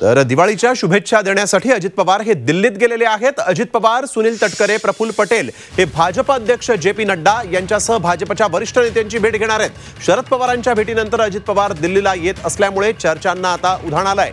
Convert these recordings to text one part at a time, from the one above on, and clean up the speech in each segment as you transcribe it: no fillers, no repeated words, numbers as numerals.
तर दिवाळीच्या शुभेच्छा देण्यासाठी अजित पवार हे दिल्लीत गेलेले आहेत। अजित पवार, सुनील तटकरे, प्रफुल्ल पटेल हे भाजप अध्यक्ष जे.पी. नड्डा यांच्यासह भाजपच्या वरिष्ठ नेत्यांची भेट घेणार आहेत। शरद पवारांच्या भेटीनंतर अजित पवार दिल्लीला येत असल्यामुळे चर्चांना आता उधाण आलंय।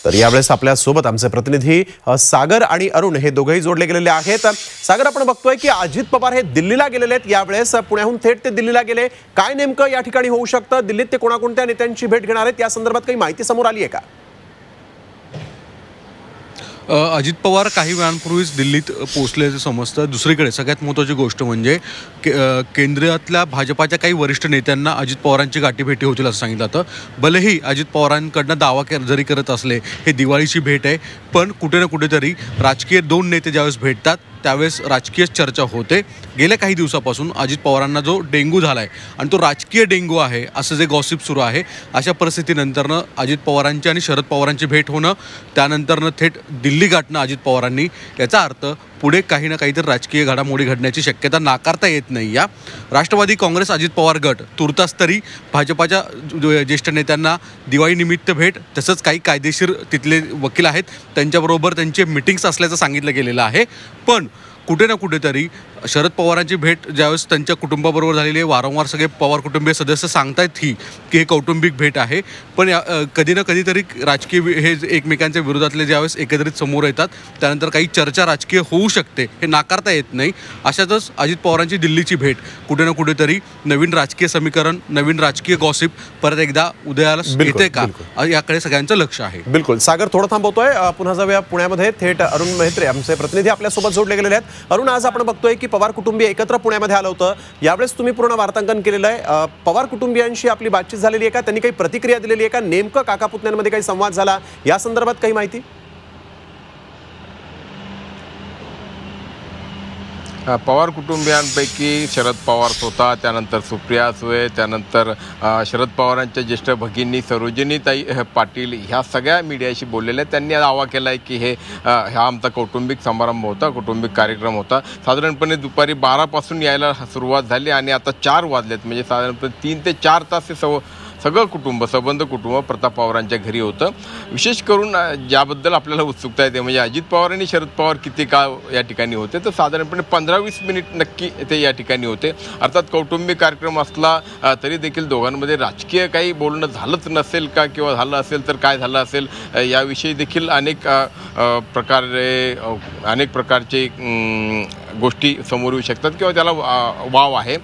तर यावेळेस आपल्या सोबत आमचे प्रतिनिधी सागर आणि अरुण हे दोघेही जोडले गेलेले आहेत। सागर, आपण बघतोय की अजित पवार हे दिल्लीला गेलेले आहेत। यावेळेस पुण्याहून थेट ते दिल्लीला गेले, काय नेमकं या ठिकाणी होऊ शकतं? दिल्लीत ते कोणकोणत्या नेत्यांची भेट घेणार आहेत, या संदर्भात काही माहिती समोर आली आहे का? अजित पवार काही वेळांपूर्वीच दिल्लीत पोहोचल्याचं समजतं। दुसरीकडे सगळ्यात महत्त्वाची गोष्ट म्हणजे केंद्रातल्या भाजपाच्या काही वरिष्ठ नेत्यांना अजित पवारांची गाठीभेटी होतील असं सांगितलं जातं। भलेही अजित पवारांकडनं दावा जरी करत असले हे दिवाळीची भेट आहे, पण कुठे ना कुठेतरी राजकीय दोन नेते ज्यावेळेस भेटतात त्यावेळेस राजकीय चर्चा होते। गेल्या काही दिवसापासून अजित पवारांना जो डेंग्यू झाला आहे आणि तो राजकीय डेंग्यू आहे असं जे गॉसिप सुरू आहे, अशा परिस्थितीनंतरनं अजित पवारांची आणि शरद पवारांची भेट होणं, त्यानंतरनं थेट दिल्ली गाठणं अजित पवारांनी, याचा अर्थ पुढे काही ना काहीतरी राजकीय घडामोडी घडण्याची शक्यता नाकारता येत नाही। या राष्ट्रवादी काँग्रेस अजित पवार गट तुर्तास तरी भाजपाच्या ज्येष्ठ नेत्यांना दिवाळीनिमित्त भेट, तसंच काही कायदेशीर तिथले वकील आहेत त्यांच्याबरोबर त्यांचे मीटिंग्स असल्याचं सांगितलं गेलेलं आहे। पण कुठे ना कुठेतरी शरद पवारांची भेट ज्यावेळेस त्यांच्या कुटुंबाबरोबर झालेली आहे, वारंवार सगळे पवार कुटुंबीय सदस्य सांगतायत की हे कौटुंबिक भेट आहे, पण कधी ना कधीतरी राजकीय हे एकमेकांच्या विरोधातले ज्यावेळेस एकत्रित समोर येतात त्यानंतर काही चर्चा राजकीय होऊ शकते, हे नाकारता येत नाही। अशातच अजित पवारांची दिल्लीची भेट कुठे ना कुठेतरी नवीन राजकीय समीकरण, नवीन राजकीय गॉसिप परत एकदा उदयाला येते का, याकडे सगळ्यांचं लक्ष आहे। बिलकुल सागर, थोडं थांबवतोय, पुन्हा जाऊया पुण्यामध्ये। थेट अरुण मेहत्रे आमचे प्रतिनिधी आपल्यासोबत जोडले गेलेले आहेत। अरुण, आज आपण बघतोय की पवार कुटुंबीय एकत्र पुण्यामध्ये आलं होतं, यावेळेस तुम्ही पूर्ण वार्तांकन केलेलं आहे। पवार कुटुंबियांशी आपली बातचीत झालेली आहे का? त्यांनी काही प्रतिक्रिया दिलेली आहे का? नेमकं काका पुतण्यांमध्ये काही संवाद झाला, या संदर्भात काही माहिती? पवार कुटुंबियांपैकी शरद पवार स्वतः, त्यानंतर सुप्रिया सुळे, त्यानंतर शरद पवारांच्या ज्येष्ठ भगिनी सरोजिनीताई पाटील, ह्या सगळ्या मीडियाशी बोललेल्या. त्यांनी दावा केला आहे की हा आमचा कौटुंबिक समारंभ होता, कौटुंबिक कार्यक्रम होता. साधारणपणे दुपारी 12पासून यायला सुरुवात झाली आणि आता 4 वाजलेत, म्हणजे साधारणपणे 3 ते 4 तास हे सगळं कुटुंब, सबंध कुटुंब प्रताप पवारांच्या घरी होतं. विशेष करून ज्याबद्दल आपल्याला उत्सुकता येते म्हणजे अजित पवार आणि शरद पवार किती काळ या ठिकाणी होते, तर साधारणपणे 15-20 मिनिट नक्की ते या ठिकाणी होते. अर्थात कौटुंबिक कार्यक्रम असला तरी देखील दोघांमध्ये राजकीय काही बोलणं झालंच नसेल का, किंवा झालं असेल तर काय झालं असेल याविषयी देखील अनेक प्रकारचे गोष्टी समोर येऊ शकतात किंवा त्याला वाव आहे.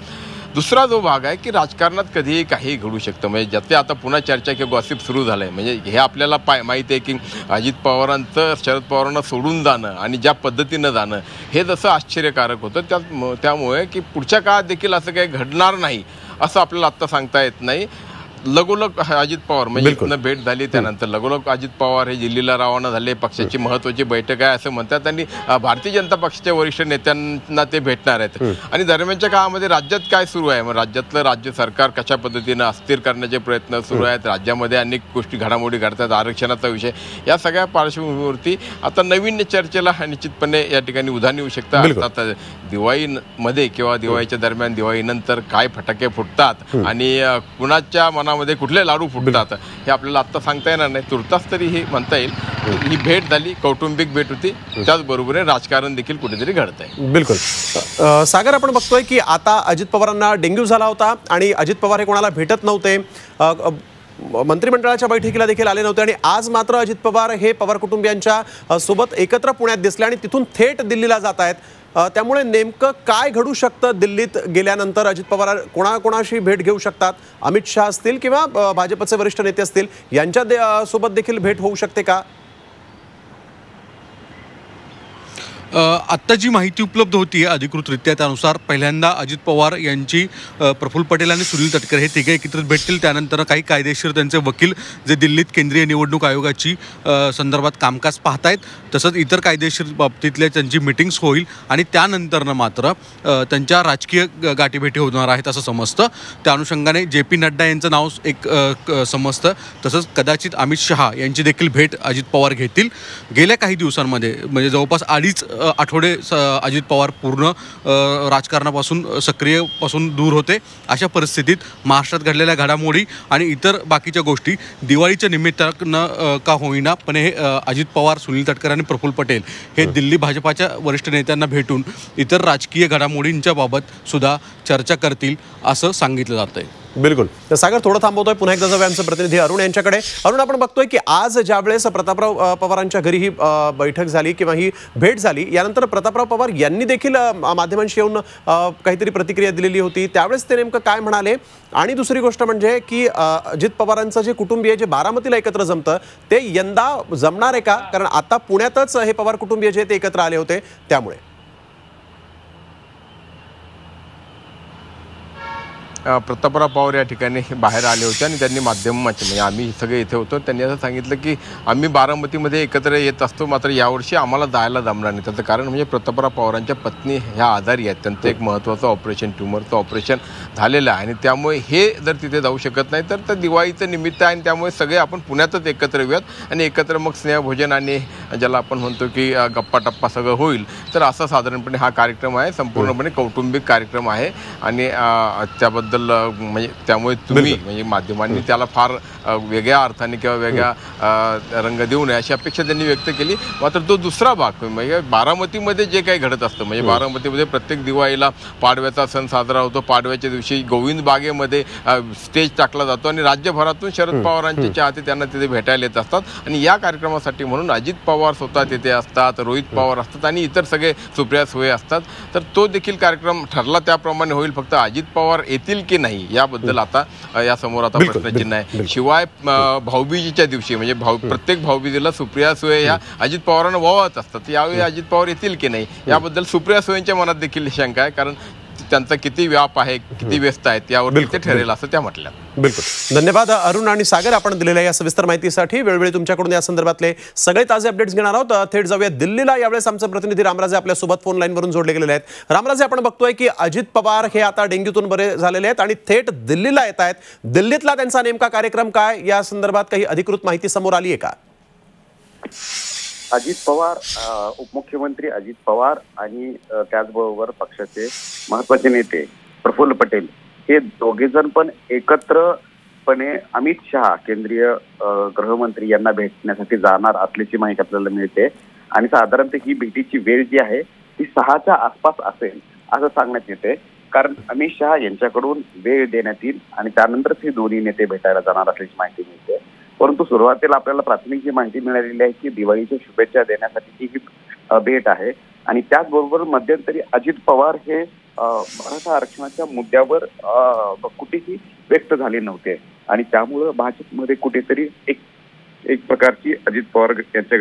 दुसरा जो भाग आहे की राजकारणात कधीही काही घडू शकतं, म्हणजे ज्याचे आता पुन्हा चर्चा किंवा गॉसिप सुरू झालं आहे. म्हणजे हे आपल्याला माहिती आहे की अजित पवारांचं शरद पवारांना सोडून जाणं आणि ज्या पद्धतीनं जाणं हे जसं आश्चर्यकारक होतं, त्यामुळे की पुढच्या काळात देखील असं काही घडणार नाही असं आपल्याला आत्ता सांगता येत नाही. लगोलग अजित पवार म्हणजे इथनं भेट झाली, त्यानंतर लगोलग अजित पवार हे दिल्लीला रवाना झाले. पक्षाची महत्त्वाची बैठक आहे असं म्हणतात आणि भारतीय जनता पक्षाच्या वरिष्ठ नेत्यांना ते भेटणार आहेत. आणि दरम्यानच्या काळामध्ये राज्यात काय सुरू आहे, मग राज्यातलं राज्य सरकार कशा पद्धतीनं अस्थिर करण्याचे प्रयत्न सुरू आहेत, राज्यामध्ये अनेक गोष्टी घडामोडी घडतात, आरक्षणाचा विषय, या सगळ्या पार्श्वभूमीवरती आता नवीन चर्चेला निश्चितपणे या ठिकाणी उधाण येऊ शकतं. आता दिवाळीमध्ये किंवा दिवाळीच्या दरम्यान, दिवाळीनंतर काय फटाके फुटतात आणि कुणाच्या मध्ये कुठले लाडू फुटतात हे आपल्याला आता सांगता येणार नाही. तुर्तास तरी हे म्हणता येईल ही भेट झाली, कौटुंबिक भेट होती, त्याचबरोबर राजकारण देखील कुठेतरी घडत आहे. बिलकुल सागर, आपण बघतोय की आता अजित पवारांना डेंग्यू झाला होता आणि अजित पवार हे कोणाला भेटत नव्हते, मंत्रिमंडळाच्या बैठकीला देखील आले नव्हते आणि आज मात्र अजित पवार हे पवार कुटुंबियांच्या सोबत एकत्र पुण्यात दिसले आणि तिथून थेट दिल्लीला जात आहेत. त्यामुळे नेमकं काय घडू शकतं? दिल्लीत गेल्यानंतर अजित पवार कोणाकोणाशी भेट घेऊ शकतात? अमित शहा असतील किंवा भाजपचे वरिष्ठ नेते असतील, यांच्या सोबत देखील भेट होऊ शकते का? आत्ता जी माहिती उपलब्ध होती आहे अधिकृतरित्या त्यानुसार पहिल्यांदा अजित पवार यांची प्रफुल्ल पटेल आणि सुनील तटकरे हे तिघे एकत्रित भेटतील. त्यानंतर काही कायदेशीर त्यांचे वकील जे दिल्लीत केंद्रीय निवडणूक आयोगाची संदर्भात कामकाज पाहतायत, तसंच इतर कायदेशीर बाबतीतल्या त्यांची मिटिंग्स होईल आणि त्यानंतरनं मात्र त्यांच्या राजकीय गाठीभेटी होणार आहेत असं समजतं. त्या अनुषंगाने JP नड्डा यांचं नाव एक समजतं. तसंच कदाचित अमित शहा यांची देखील भेट अजित पवार घेतील. गेल्या काही दिवसांमध्ये म्हणजे जवळपास 2.5 आठवडे अजित पवार पूर्ण राजकारणापासून सक्रियपासून दूर होते. अशा परिस्थितीत महाराष्ट्रात घडलेल्या घडामोडी आणि इतर बाकीच्या गोष्टी दिवाळीच्या निमित्तानं का होईना पण हे अजित पवार, सुनील तटकरे आणि प्रफुल्ल पटेल हे दिल्ली भाजपाच्या वरिष्ठ नेत्यांना भेटून इतर राजकीय घडामोडींच्या बाबत सुद्धा चर्चा करतील असं सांगितलं जातंय. बिलकुल. तर सागर थोडं थांबवतोय, पुन्हा एकदा जाऊया आमचे प्रतिनिधी अरुण यांच्याकडे. अरुण, आपण बघतोय की आज ज्यावेळेस प्रतापराव पवारांच्या घरी ही बैठक झाली किंवा ही भेट झाली, यानंतर प्रतापराव पवार यांनी देखील माध्यमांशी येऊन काहीतरी प्रतिक्रिया दिलेली होती. त्यावेळेस ते नेमकं काय म्हणाले? आणि दुसरी गोष्ट म्हणजे की अजित पवारांचं जे कुटुंबीय जे बारामतीला एकत्र जमतं ते यंदा जमणार आहे का? कारण आता पुण्यातच हे पवार कुटुंबीय जे ते एकत्र आले होते त्यामुळे. प्रतापराव पवार या ठिकाणी बाहेर आले होते आणि त्यांनी माध्यमाचे म्हणजे आम्ही सगळे इथे होतो, त्यांनी असं सांगितलं की आम्ही बारामतीमध्ये एकत्र येत असतो, मात्र यावर्षी आम्हाला जायला जमणार नाही. त्याचं कारण म्हणजे प्रतापराव पवारांच्या पत्नी ह्या आजारी आहेत, त्यांचं एक महत्त्वाचं ऑपरेशन, ट्युमरचं ऑपरेशन झालेलं आहे आणि त्यामुळे हे जर तिथे जाऊ शकत नाही तर दिवाळीचं निमित्त आहे आणि त्यामुळे सगळे आपण पुण्यातच एकत्र येऊयात आणि एकत्र मग स्नेहभोजन आणि ज्याला आपण म्हणतो की गप्पा टप्पा सगळं होईल. तर असा साधारणपणे हा कार्यक्रम आहे, संपूर्णपणे कौटुंबिक कार्यक्रम आहे आणि त्याबद्दल म्हणजे त्यामुळे तुम्ही म्हणजे माध्यमांनी त्याला फार वेगळ्या अर्थाने किंवा वेगळा रंग देऊ नये अशी अपेक्षा त्यांनी व्यक्त केली. मात्र तो दुसरा भाग म्हणजे बारामतीमध्ये जे काही घडत असतं म्हणजे बारामतीमध्ये प्रत्येक दिवाळीला पाडव्याचा सण साजरा होतो. पाडव्याच्या दिवशी गोविंद बागेमध्ये स्टेज टाकला जातो आणि राज्यभरातून शरद पवारांचे चाहते त्यांना तिथे भेटायला येत असतात आणि या कार्यक्रमासाठी म्हणून अजित पवार स्वतः तिथे असतात, रोहित पवार असतात आणि इतर सगळे सुप्रिया सुळे असतात. तर तो देखील कार्यक्रम ठरला त्याप्रमाणे होईल. फक्त अजित पवार येतील की नाही याबद्दल आता यासमोर आता प्रश्नचिन्ह आहे. शिवाय भाऊबीजेच्या दिवशी म्हणजे प्रत्येक भाऊबीजेला सुप्रिया सुळे ह्या अजित पवारांना वावत असतात. यावेळी अजित पवार येतील की नाही याबद्दल सुप्रिया सुळेंच्या मनात देखील शंका आहे, कारण त्यांचा किती व्याप आहे, किती व्यस्त आहेत यावर ते ठरेल असं त्या म्हटल्या. बिलकुल. धन्यवाद अरुण आणि सागर, आपण दिलेल्या या सविस्तर माहितीसाठी. वेळोवेळी तुमच्याकडून या संदर्भातले सगळे ताजे अपडेट्स घेणार आहोत. थेट जाऊया दिल्लीला. यावेळेस आमचे प्रतिनिधी रामराजे आपल्यासोबत फोन लाईनवरून जोडले गेलेले आहेत. रामराजे, आपण बघतोय की अजित पवार हे आता डेंग्यूतून बरे झालेले आहेत आणि थेट दिल्लीला येत आहेत. दिल्लीतला त्यांचा नेमका कार्यक्रम काय, या संदर्भात काही अधिकृत माहिती समोर आली आहे का? अजित पवार, उपमुख्यमंत्री अजित पवार आणि त्याचबरोबर पक्षाचे महत्वाचे नेते प्रफुल्ल पटेल हे दोघे जण पण एकत्रपणे अमित शहा केंद्रीय गृहमंत्री यांना भेटण्यासाठी जाणार असल्याची माहिती आपल्याला मिळते आणि साधारणतः ही भेटीची वेळ जी आहे ती 6च्या आसपास असेल असं सांगण्यात येते. कारण अमित शहा यांच्याकडून वेळ देण्यात येईल आणि त्यानंतरच हे दोन्ही नेते भेटायला जाणार असल्याची माहिती मिळते. परंतु सुरुवातीला आपल्याला प्राथमिक जी माहिती मिळालेली आहे की दिवाळीच्या शुभेच्छा देण्यासाठी ही भेट आहे आणि त्याचबरोबर मध्यंतरी अजित पवार हे मराठा आरक्षणाच्या मुद्द्यावर कुठेही व्यक्त झाले नव्हते आणि त्यामुळं भाजपमध्ये कुठेतरी एक प्रकारची अजित पवार यांच्या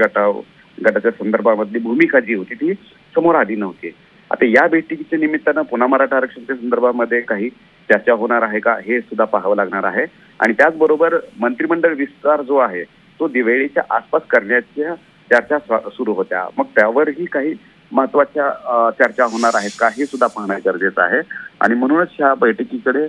गटाच्या संदर्भामधली भूमिका जी होती ती समोर आली नव्हती. आता या भेटीच्या निमित्तानं पुन्हा मराठा आरक्षणाच्या संदर्भामध्ये काही चर्चा होणार आहे का हे सुद्धा पाहावं लागणार आहे आणि त्याचबरोबर मंत्रिमंडळ विस्तार जो आहे तो दिवाळीच्या आसपास करण्याच्या चर्चा सुरू होत्या. मग त्यावरही काही महत्वाच्या चर्चा होणार आहेत का हे सुद्धा पाहणं गरजेचं आहे आणि म्हणूनच ह्या बैठकीकडे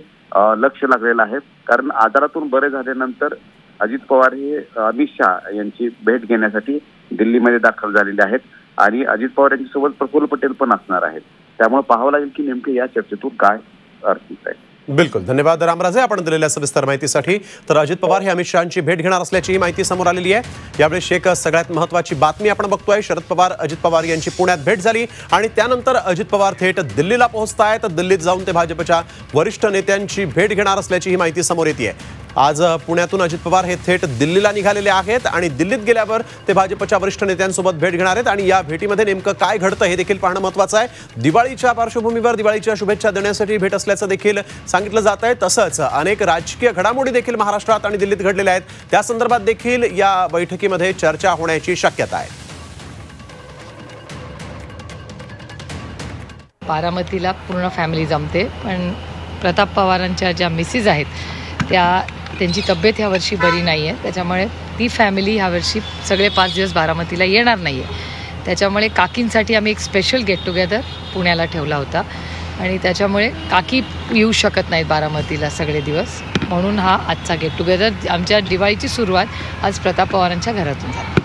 लक्ष लागलेलं आहे. कारण आजारातून बरे झाल्यानंतर अजित पवार हे अमित शहा यांची भेट घेण्यासाठी दिल्लीमध्ये दाखल झालेले आहेत आणि अजित पवार यांच्यासोबत प्रफुल्ल पटेल पण असणार आहेत. त्यामुळे पाहावं लागेल की नेमके या चर्चेतून काय अर्थ निघत आहे. बिलकुल. धन्यवाद रामराजे, आपण दिलेल्या सविस्तर माहितीसाठी. तर अजित पवार हे अमित शहांची भेट घेणार असल्याची माहिती समोर आलेली आहे. यावेळी एक सगळ्यात महत्त्वाची बातमी आपण बघतोय. शरद पवार, अजित पवार यांची पुण्यात भेट झाली आणि त्यानंतर अजित पवार थेट दिल्लीला पोहोचतायत. दिल्लीत जाऊन ते भाजपच्या वरिष्ठ नेत्यांची भेट घेणार असल्याची ही माहिती समोर येते. आज पुण्यातून अजित पवार हे थेट दिल्लीला निघालेले आहेत आणि दिल्लीत गेल्यावर ते भाजपच्या वरिष्ठ नेत्यांसोबत भेट घेणार आहेत आणि या भेटीमध्ये नेमकं काय घडतं हे देखील पाहणं महत्त्वाचं आहे. दिवाळीच्या पार्श्वभूमीवर दिवाळीच्या शुभेच्छा देण्यासाठी भेट असल्याचं देखील सांगितलं जात आहे. तसंच अनेक राजकीय घडामोडी देखील महाराष्ट्रात आणि दिल्लीत घडलेल्या आहेत. त्या संदर्भात देखील या बैठकीमध्ये चर्चा होण्याची शक्यता आहे. बारामतीला पूर्ण फॅमिली जमते, पण प्रताप पवारांच्या ज्या मिसेस आहेत त्यांची तब्येत ह्या वर्षी बरी नाही आहे, त्याच्यामुळे ती फॅमिली ह्या वर्षी सगळे 5 दिवस बारामतीला येणार नाही आहे. त्याच्यामुळे काकींसाठी आम्ही एक स्पेशल गेट टुगेदर पुण्याला ठेवला होता आणि त्याच्यामुळे काकी येऊ शकत नाहीत बारामतीला सगळे दिवस, म्हणून हा आजचा गेट टुगेदर. आमच्या दिवाळीची सुरुवात आज प्रताप पवारांच्या घरातून झाली.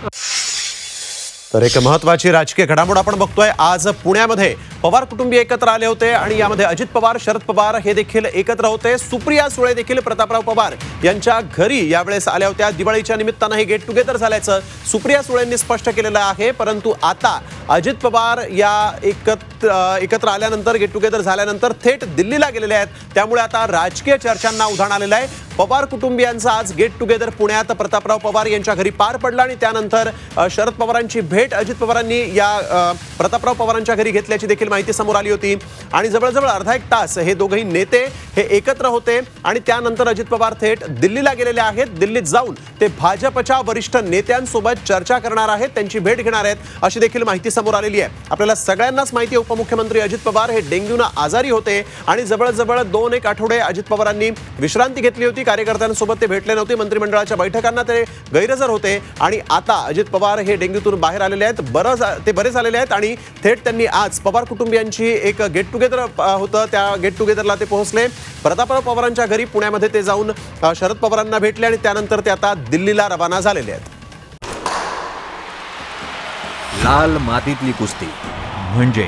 तर एक महत्त्वाची राजकीय घडामोड आपण बघतोय. आज पुण्यामध्ये पवार कुटुंबीय एकत्र आले होते आणि यामध्ये अजित पवार, शरद पवार हे देखील एकत्र होते. सुप्रिया सुळे देखील प्रतापराव पवार यांच्या घरी यावेळेस आल्या होत्या. दिवाळीच्या निमित्तानं हे गेट टुगेदर झाल्याचं सुप्रिया सुळेंनी स्पष्ट केलेलं आहे. परंतु आता अजित पवार या एकत्र आल्यानंतर, गेट टुगेदर झाल्यानंतर थेट दिल्लीला गेलेले आहेत. त्यामुळे आता राजकीय चर्चांना उधाण आलेलं आहे. पवार कुटुंबियांचा आज गेट टुगेदर पुण्यात प्रतापराव पवार यांच्या घरी पार पडला आणि त्यानंतर शरद पवारांची भेट अजित पवारांनी या प्रतापराव पवारांच्या घरी घेतल्याची देखील माहिती समोर आली होती. आणि जवळजवळ अर्धा एक तास हे दोघंही नेते हे एकत्र होते आणि त्यानंतर अजित पवार थेट दिल्लीला गेलेले आहेत. दिल्लीत जाऊन ते भाजपच्या वरिष्ठ नेत्यांसोबत चर्चा करणार आहेत, त्यांची भेट घेणार आहेत, अशी देखील माहिती समोर आलेली आहे. आपल्याला सगळ्यांनाच माहिती आहे, उपमुख्यमंत्री अजित पवार हे डेंग्यूनं आजारी होते आणि जवळजवळ 2-1 आठवडे अजित पवारांनी विश्रांती घेतली होती. कार्यकर्त्यांसोबत ते भेटले नव्हते, मंत्रिमंडळाच्या बैठकांना ते गैरहजर होते आणि आता अजित पवार हे डेंग्यूतून बाहेर आलेले आहेत. ते बरे झालेले आहेत आणि थेट त्यांनी आज पवार कुटुंबियांची एक गेट टुगेदर होतं, त्या गेट टुगेदरला ते पोहोचले. प्रतापराव पवारांच्या घरी पुण्यामध्ये ते जाऊन शरद पवारांना भेटले आणि त्यानंतर ते आता दिल्लीला रवाना झालेले आहेत. लाल मातीतली कुस्ती म्हणजे